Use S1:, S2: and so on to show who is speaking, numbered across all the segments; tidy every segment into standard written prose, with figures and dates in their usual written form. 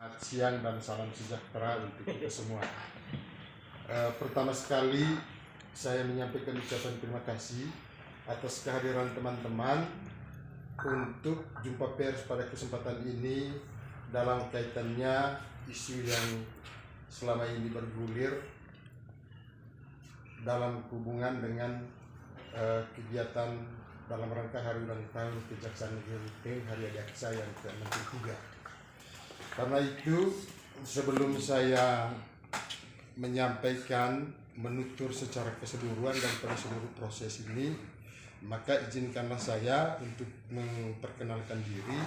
S1: Selamat siang dan salam sejahtera untuk kita semua. Pertama sekali saya menyampaikan ucapan terima kasih atas kehadiran teman-teman untuk jumpa pers pada kesempatan ini dalam kaitannya isu yang selama ini bergulir dalam hubungan dengan kegiatan dalam rangka hari ulang tahun Kejaksaan Negeri Ruteng Hari Adiaksa yang ke-63. Karena itu, sebelum saya menyampaikan menutur secara keseluruhan daripada seluruh proses ini, maka izinkanlah saya untuk memperkenalkan diri.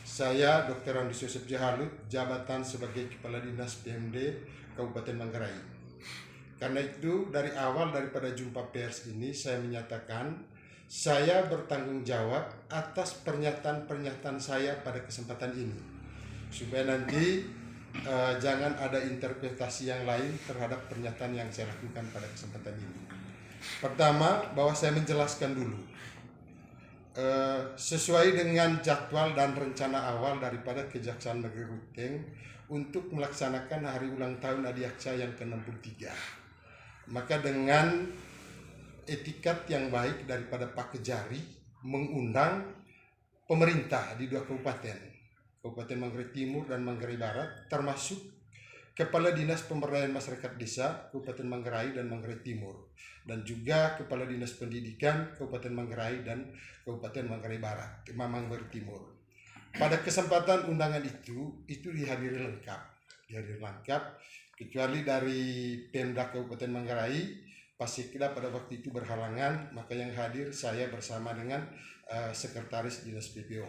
S1: Saya Dr. Andis Yosef Jahalut, jabatan sebagai Kepala Dinas PMD Kabupaten Manggarai. Karena itu, dari awal daripada jumpa pers ini, saya menyatakan saya bertanggung jawab atas pernyataan-pernyataan saya pada kesempatan ini, supaya nanti jangan ada interpretasi yang lain terhadap pernyataan yang saya lakukan pada kesempatan ini. Pertama, bahwa saya menjelaskan dulu sesuai dengan jadwal dan rencana awal daripada Kejaksaan Negeri Ruteng untuk melaksanakan hari ulang tahun Adiaksa yang ke-63. Maka dengan etikat yang baik daripada Pak Kejari mengundang pemerintah di dua Kabupaten Manggarai Timur dan Manggarai Barat, termasuk Kepala Dinas Pemberdayaan Masyarakat Desa Kabupaten Manggarai dan Manggarai Timur, dan juga Kepala Dinas Pendidikan Kabupaten Manggarai dan Kabupaten Manggarai Barat, Manggarai Timur. Pada kesempatan undangan itu dihadiri lengkap, kecuali dari Pemda Kabupaten Manggarai, Pasikda pada waktu itu berhalangan, maka yang hadir saya bersama dengan Sekretaris Dinas PPO.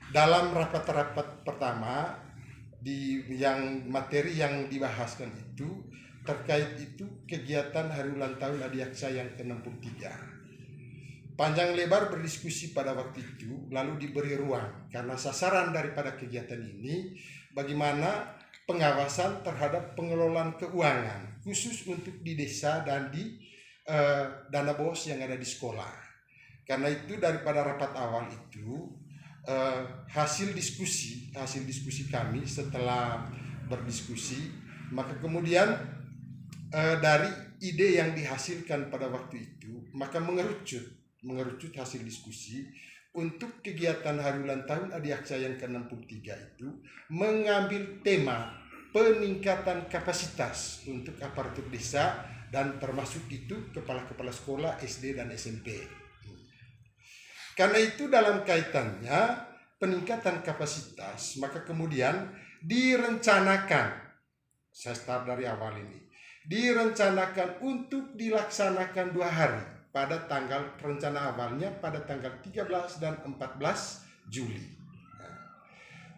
S1: Dalam rapat-rapat pertama materi yang dibahaskan itu terkait itu kegiatan hari ulang tahun Adiaksa yang ke-63. Panjang lebar berdiskusi pada waktu itu, lalu diberi ruang karena sasaran daripada kegiatan ini bagaimana pengawasan terhadap pengelolaan keuangan khusus untuk di desa dan di dana bos yang ada di sekolah. Karena itu daripada rapat awal itu hasil diskusi kami setelah berdiskusi, maka kemudian dari ide yang dihasilkan pada waktu itu, maka mengerucut hasil diskusi untuk kegiatan hari ulang tahun Adiaksa yang ke-63 itu mengambil tema peningkatan kapasitas untuk aparatur desa dan termasuk itu kepala-kepala sekolah SD dan SMP. Karena itu dalam kaitannya peningkatan kapasitas, maka kemudian direncanakan, saya start dari awal ini, direncanakan untuk dilaksanakan 2 hari pada rencana awalnya pada tanggal 13 dan 14 Juli.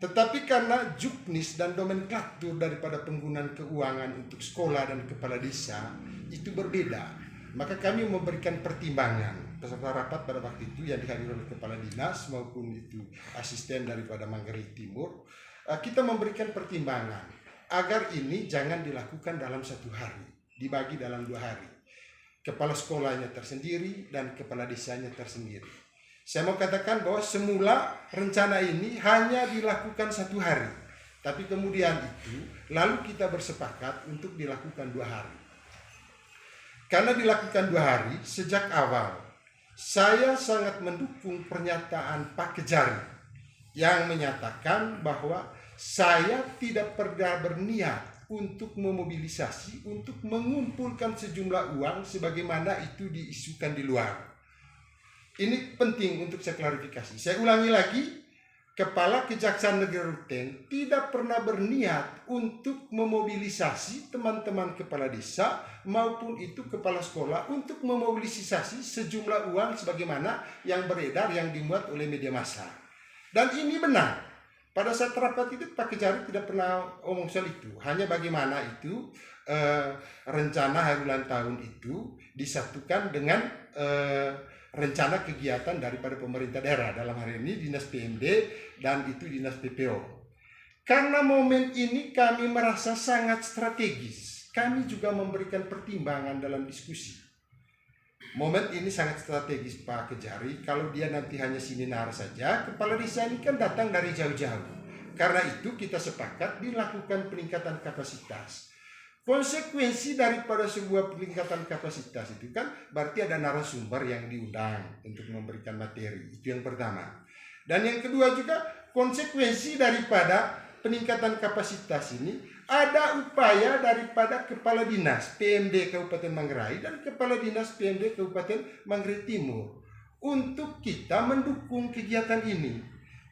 S1: Tetapi karena juknis dan nomenklatur daripada penggunaan keuangan untuk sekolah dan kepala desa itu berbeda, maka kami memberikan pertimbangan. Peserta rapat pada waktu itu yang dihadiri oleh kepala dinas maupun itu asisten daripada Manggarai Timur, kita memberikan pertimbangan agar ini jangan dilakukan dalam 1 hari, dibagi dalam 2 hari. Kepala sekolahnya tersendiri dan kepala desanya tersendiri. Saya mau katakan bahwa semula rencana ini hanya dilakukan 1 hari, tapi kemudian itu lalu kita bersepakat untuk dilakukan 2 hari. Karena dilakukan 2 hari, sejak awal saya sangat mendukung pernyataan Pak Kejari yang menyatakan bahwa saya tidak pernah berniat untuk memobilisasi, untuk mengumpulkan sejumlah uang sebagaimana itu diisukan di luar. Ini penting untuk saya klarifikasi. Saya ulangi lagi, Kepala Kejaksaan Negeri Ruteng tidak pernah berniat untuk memobilisasi teman-teman kepala desa maupun itu kepala sekolah untuk memobilisasi sejumlah uang sebagaimana yang beredar yang dimuat oleh media massa. Dan ini benar. Pada saat rapat itu Pak Kejari tidak pernah omong soal itu. Hanya bagaimana itu rencana hari ulang tahun itu disatukan dengan rencana kegiatan daripada pemerintah daerah, dalam hari ini Dinas PMD dan itu Dinas PPO. Karena momen ini kami merasa sangat strategis, kami juga memberikan pertimbangan dalam diskusi. Momen ini sangat strategis Pak Kejari. Kalau dia nanti hanya seminar saja, kepala desa ini kan datang dari jauh-jauh. Karena itu kita sepakat dilakukan peningkatan kapasitas. Konsekuensi daripada sebuah peningkatan kapasitas itu kan berarti ada narasumber yang diundang untuk memberikan materi. Itu yang pertama. Dan yang kedua juga konsekuensi daripada peningkatan kapasitas ini ada upaya daripada Kepala Dinas PMD Kabupaten Manggarai dan Kepala Dinas PMD Kabupaten Manggarai Timur untuk kita mendukung kegiatan ini.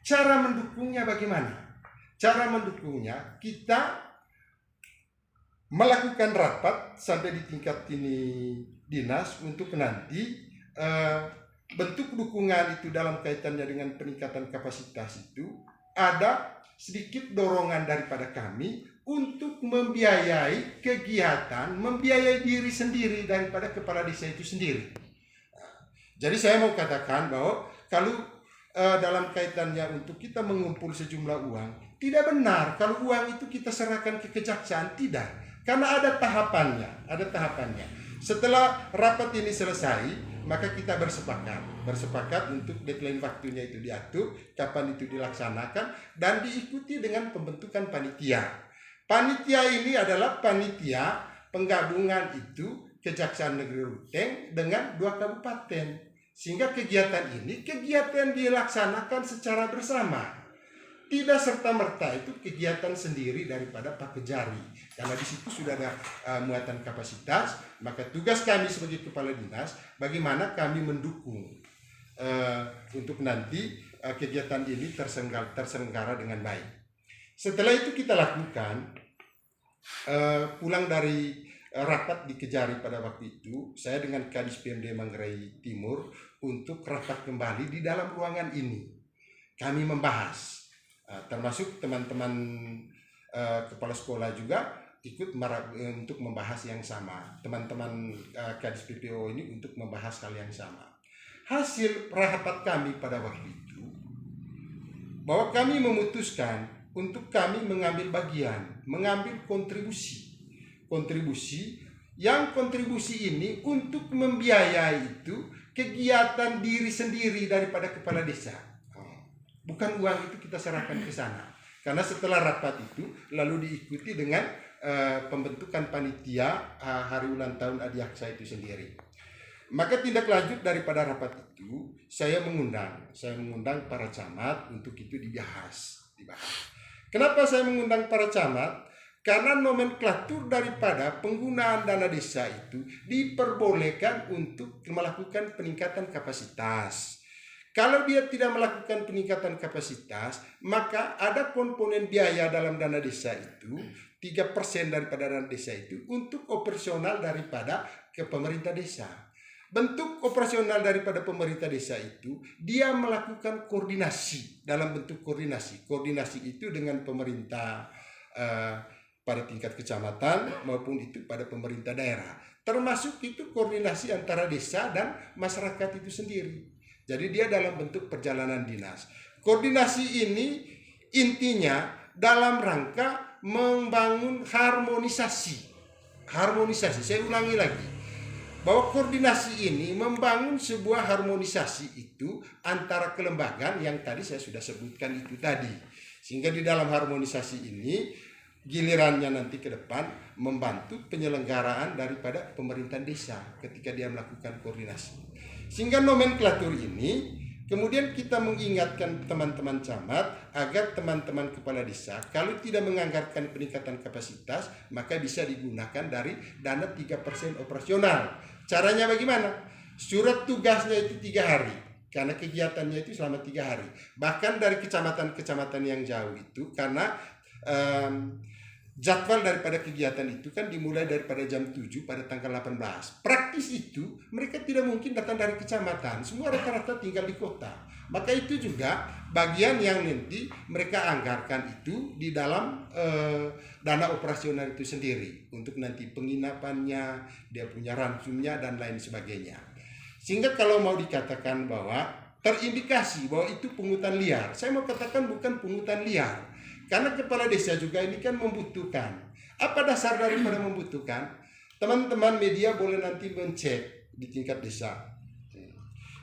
S1: Cara mendukungnya bagaimana? Cara mendukungnya kita melakukan rapat sampai di tingkat ini dinas untuk nanti bentuk dukungan itu dalam kaitannya dengan peningkatan kapasitas itu ada sedikit dorongan daripada kami untuk membiayai kegiatan, membiayai diri sendiri daripada kepala desa itu sendiri. Jadi saya mau katakan bahwa kalau dalam kaitannya untuk kita mengumpul sejumlah uang, tidak benar kalau uang itu kita serahkan ke kejaksaan, tidak. Karena ada tahapannya. Setelah rapat ini selesai, maka kita bersepakat untuk deadline waktunya itu diatur, kapan itu dilaksanakan, dan diikuti dengan pembentukan panitia. Panitia ini adalah panitia penggabungan itu Kejaksaan Negeri Ruteng dengan 2 kabupaten. Sehingga kegiatan dilaksanakan secara bersama. Tidak serta-merta itu kegiatan sendiri daripada Pak Kejari. Karena di situ sudah ada muatan kapasitas, maka tugas kami sebagai kepala dinas bagaimana kami mendukung untuk nanti kegiatan ini terselenggara dengan baik. Setelah itu kita lakukan pulang dari rapat di Kejari pada waktu itu, saya dengan Kadis PMD Manggarai Timur untuk rapat kembali di dalam ruangan ini. Kami membahas termasuk teman-teman kepala sekolah juga ikut untuk membahas yang sama. Teman-teman Kadis PPO ini untuk membahas hal yang sama. Hasil rapat kami pada waktu itu bahwa kami memutuskan untuk kami mengambil bagian, mengambil kontribusi ini untuk membiayai itu kegiatan diri sendiri daripada kepala desa. Bukan uang itu kita serahkan ke sana. Karena setelah rapat itu lalu diikuti dengan pembentukan panitia hari ulang tahun Adiaksa itu sendiri. Maka tindak lanjut daripada rapat itu saya mengundang para camat untuk itu dibahas. Kenapa saya mengundang para camat? Karena nomenklatur daripada penggunaan dana desa itu diperbolehkan untuk melakukan peningkatan kapasitas. Kalau dia tidak melakukan peningkatan kapasitas, maka ada komponen biaya dalam dana desa itu, 3% daripada dana desa itu untuk operasional daripada ke pemerintah desa. Bentuk operasional daripada pemerintah desa itu, dia melakukan koordinasi dalam bentuk koordinasi. Koordinasi itu dengan pemerintah pada tingkat kecamatan maupun itu pada pemerintah daerah. Termasuk itu koordinasi antara desa dan masyarakat itu sendiri. Jadi dia dalam bentuk perjalanan dinas. Koordinasi ini intinya dalam rangka membangun harmonisasi. Saya ulangi lagi. Bahwa koordinasi ini membangun sebuah harmonisasi itu antara kelembagaan yang tadi saya sudah sebutkan itu tadi. Sehingga di dalam harmonisasi ini gilirannya nanti ke depan membantu penyelenggaraan daripada pemerintahan desa ketika dia melakukan koordinasi. Sehingga nomenklatur ini kemudian kita mengingatkan teman-teman camat agar teman-teman kepala desa kalau tidak menganggarkan peningkatan kapasitas maka bisa digunakan dari dana 3% operasional. Caranya bagaimana? Surat tugasnya itu 3 hari karena kegiatannya itu selama 3 hari. Bahkan dari kecamatan-kecamatan yang jauh itu karena jadwal daripada kegiatan itu kan dimulai daripada jam 7 pada tanggal 18. Praktis itu mereka tidak mungkin datang dari kecamatan. Semua rata-rata tinggal di kota. Maka itu juga bagian yang nanti mereka anggarkan itu di dalam dana operasional itu sendiri. Untuk nanti penginapannya, dia punya ransumnya dan lain sebagainya. Sehingga kalau mau dikatakan bahwa terindikasi bahwa itu pungutan liar. Saya mau katakan bukan pungutan liar. Karena kepala desa juga ini kan membutuhkan. Apa dasar daripada membutuhkan? Teman-teman media boleh nanti mencek di tingkat desa.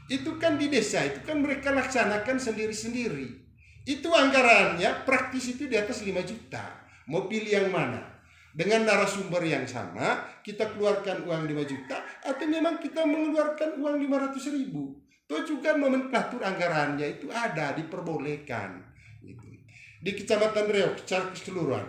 S1: Itu kan di desa, itu kan mereka laksanakan sendiri-sendiri. Itu anggarannya praktis itu di atas 5 juta. Mau pilih yang mana? Dengan narasumber yang sama, kita keluarkan uang 5 juta atau memang kita mengeluarkan uang 500.000. Itu juga nomenklatur anggarannya itu ada, diperbolehkan. Di Kecamatan Reog secara keseluruhan,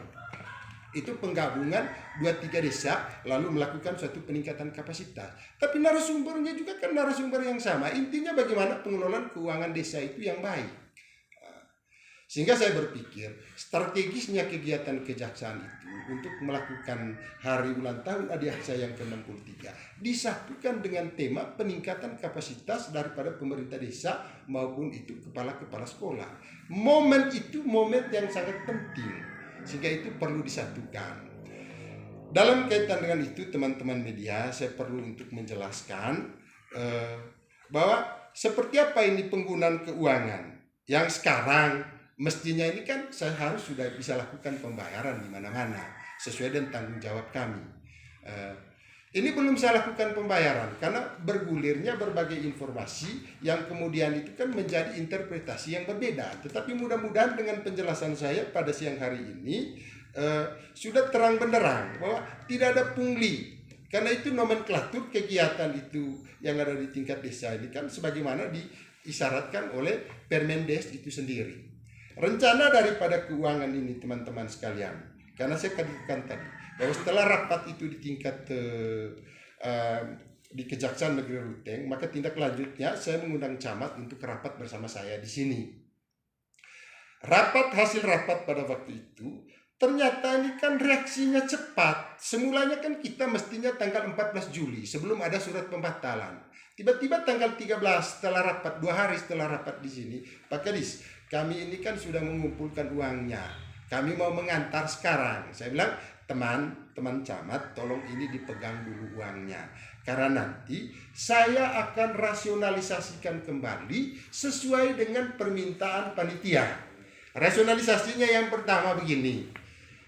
S1: itu penggabungan 2-3 desa lalu melakukan suatu peningkatan kapasitas. Tapi narasumbernya juga kan narasumber yang sama. Intinya bagaimana pengelolaan keuangan desa itu yang baik. Sehingga saya berpikir strategisnya kegiatan kejaksaan itu untuk melakukan hari ulang tahun Adiaksa yang ke-63 disatukan dengan tema peningkatan kapasitas daripada pemerintah desa maupun itu kepala-kepala sekolah. Momen itu momen yang sangat penting, sehingga itu perlu disatukan. Dalam kaitan dengan itu teman-teman media, saya perlu untuk menjelaskan bahwa seperti apa ini penggunaan keuangan yang sekarang. Mestinya ini kan saya harus sudah bisa lakukan pembayaran di mana-mana sesuai dengan tanggung jawab kami. Ini belum saya lakukan pembayaran karena bergulirnya berbagai informasi yang kemudian itu kan menjadi interpretasi yang berbeda. Tetapi mudah-mudahan dengan penjelasan saya pada siang hari ini sudah terang benderang bahwa tidak ada pungli. Karena itu nomenklatur kegiatan itu yang ada di tingkat desa ini kan sebagaimana diisyaratkan oleh Permendes itu sendiri. Rencana daripada keuangan ini teman-teman sekalian, karena saya katakan tadi bahwa setelah rapat itu di tingkat di Kejaksaan Negeri Ruteng, maka tindak lanjutnya saya mengundang camat untuk rapat bersama saya di sini. Hasil rapat pada waktu itu ternyata ini kan reaksinya cepat. Semulanya kan kita mestinya tanggal 14 Juli sebelum ada surat pembatalan. Tiba-tiba tanggal 13 setelah rapat, 2 hari setelah rapat di sini, Pak Kadis, kami ini kan sudah mengumpulkan uangnya. Kami mau mengantar sekarang. Saya bilang, teman camat, tolong ini dipegang dulu uangnya. Karena nanti saya akan rasionalisasikan kembali sesuai dengan permintaan panitia. Rasionalisasinya yang pertama begini.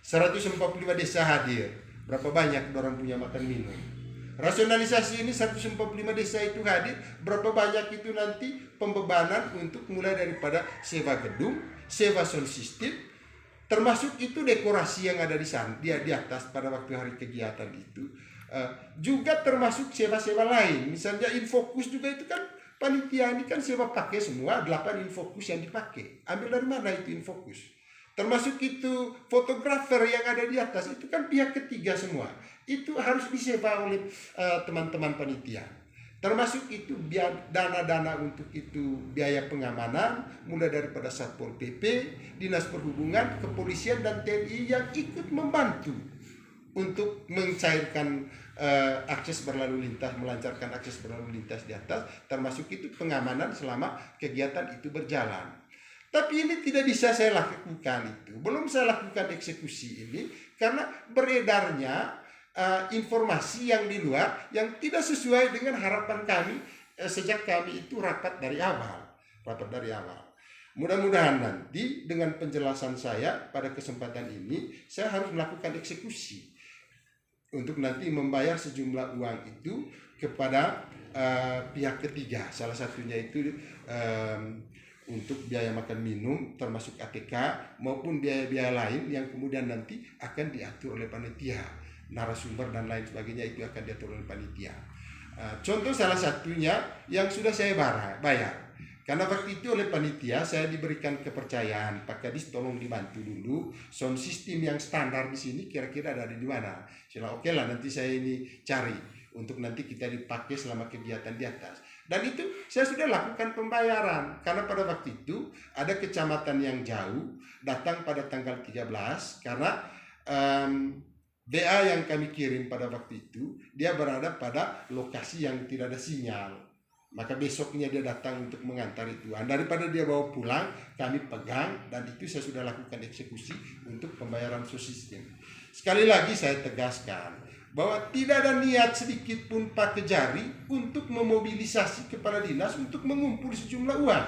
S1: 145 desa hadir. Berapa banyak orang punya makan minum? Rasionalisasi ini 145 desa itu hadir, berapa banyak itu nanti pembebanan untuk mulai daripada sewa gedung, sewa sound system, termasuk itu dekorasi yang ada di sana, di atas pada waktu hari kegiatan itu. Juga termasuk sewa-sewa lain, misalnya Infokus juga itu kan panitia ini kan sewa pakai semua, 8 Infokus yang dipakai. Ambil dari mana itu Infokus? Termasuk itu fotografer yang ada di atas, itu kan pihak ketiga semua. Itu harus disewa oleh teman-teman panitia. Termasuk itu dana-dana untuk itu biaya pengamanan, mulai daripada Satpol PP, Dinas Perhubungan, Kepolisian, dan TNI yang ikut membantu untuk mencairkan akses berlalu lintas, melancarkan akses berlalu lintas di atas, termasuk itu pengamanan selama kegiatan itu berjalan. Tapi ini tidak bisa saya lakukan itu. Belum saya lakukan eksekusi ini karena beredarnya informasi yang di luar yang tidak sesuai dengan harapan kami sejak kami itu rapat dari awal. Mudah-mudahan nanti dengan penjelasan saya pada kesempatan ini saya harus melakukan eksekusi untuk nanti membayar sejumlah uang itu kepada pihak ketiga. Salah satunya itu untuk biaya makan minum termasuk ATK maupun biaya-biaya lain yang kemudian nanti akan diatur oleh panitia, narasumber dan lain sebagainya itu akan diatur oleh panitia. Contoh salah satunya yang sudah saya bayar. Karena waktu itu oleh panitia saya diberikan kepercayaan, Pak Kadis tolong dibantu dulu sound system yang standar di sini kira-kira ada di mana. Saya oke lah nanti saya ini cari untuk nanti kita dipakai selama kegiatan di atas. Dan itu saya sudah lakukan pembayaran karena pada waktu itu ada kecamatan yang jauh datang pada tanggal 13 karena BA yang kami kirim pada waktu itu dia berada pada lokasi yang tidak ada sinyal. Maka besoknya dia datang untuk mengantar itu. Daripada dia bawa pulang, kami pegang dan itu saya sudah lakukan eksekusi untuk pembayaran subsistem. Sekali lagi saya tegaskan bahwa tidak ada niat sedikit pun Pak Kejari untuk memobilisasi kepala dinas untuk mengumpul sejumlah uang.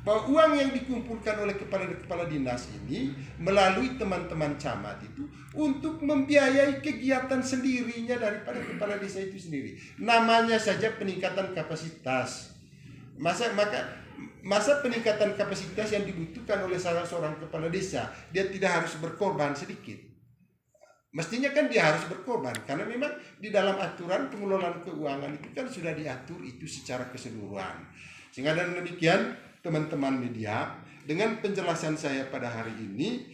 S1: Bahwa uang yang dikumpulkan oleh kepala dinas ini melalui teman-teman camat itu untuk membiayai kegiatan sendirinya daripada kepala desa itu sendiri. Namanya saja peningkatan kapasitas. Maka masa peningkatan kapasitas yang dibutuhkan oleh salah seorang kepala desa, dia tidak harus berkorban sedikit. Mestinya kan dia harus berkorban, karena memang di dalam aturan pengelolaan keuangan itu kan sudah diatur itu secara keseluruhan. Sehingga dengan demikian teman-teman media, dengan penjelasan saya pada hari ini,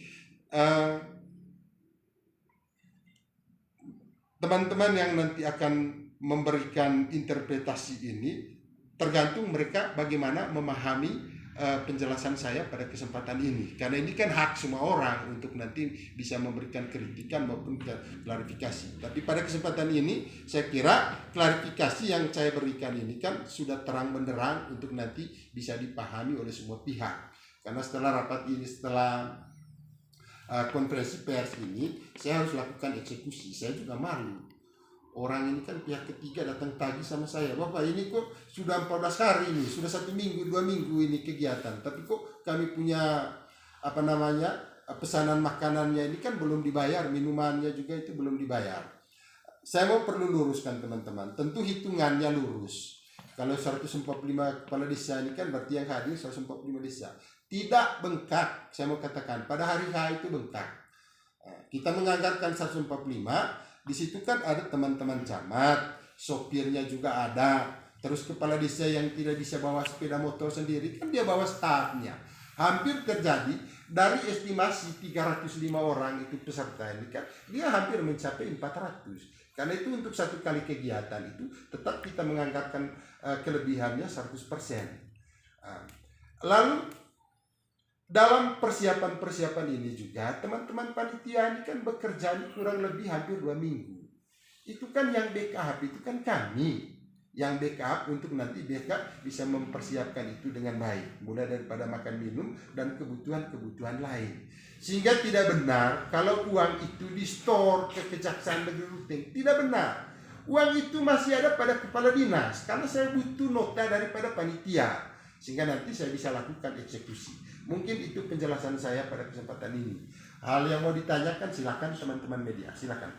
S1: teman-teman yang nanti akan memberikan interpretasi ini tergantung mereka bagaimana memahami penjelasan saya pada kesempatan ini, karena ini kan hak semua orang untuk nanti bisa memberikan kritikan maupun klarifikasi. Tapi pada kesempatan ini saya kira klarifikasi yang saya berikan ini kan sudah terang benderang untuk nanti bisa dipahami oleh semua pihak. Karena setelah rapat ini, setelah konferensi pers ini, saya harus lakukan eksekusi. Saya juga malu. Orang ini kan pihak ketiga datang tagih sama saya, Bapak ini kok sudah 14 hari ini, sudah 1 minggu, 2 minggu ini kegiatan, tapi kok kami punya pesanan makanannya ini kan belum dibayar, minumannya juga itu belum dibayar. Saya mau perlu luruskan teman-teman, tentu hitungannya lurus. Kalau 145 kepala desa ini kan berarti yang hadir 145 desa. Tidak bengkak, saya mau katakan, pada hari H itu bengkak. Kita menganggarkan 145, di situ kan ada teman-teman camat, sopirnya juga ada, terus kepala desa yang tidak bisa bawa sepeda motor sendiri kan dia bawa stafnya. Hampir terjadi dari estimasi 305 orang itu peserta ini kan dia hampir mencapai 400. Karena itu untuk satu kali kegiatan itu tetap kita menganggarkan kelebihannya 100%. Lalu dalam persiapan ini juga teman-teman panitia ini kan bekerja kurang lebih hampir 2 minggu. Itu kan yang backup itu kan kami yang backup untuk nanti backup bisa mempersiapkan itu dengan baik, mulai daripada makan minum dan kebutuhan lain. Sehingga tidak benar kalau uang itu di store ke Kejaksaan Negeri Ruteng, tidak benar. Uang itu masih ada pada kepala dinas karena saya butuh nota daripada panitia sehingga nanti saya bisa lakukan eksekusi. Mungkin itu penjelasan saya pada kesempatan ini. Hal yang mau ditanyakan silakan teman-teman media, silakan.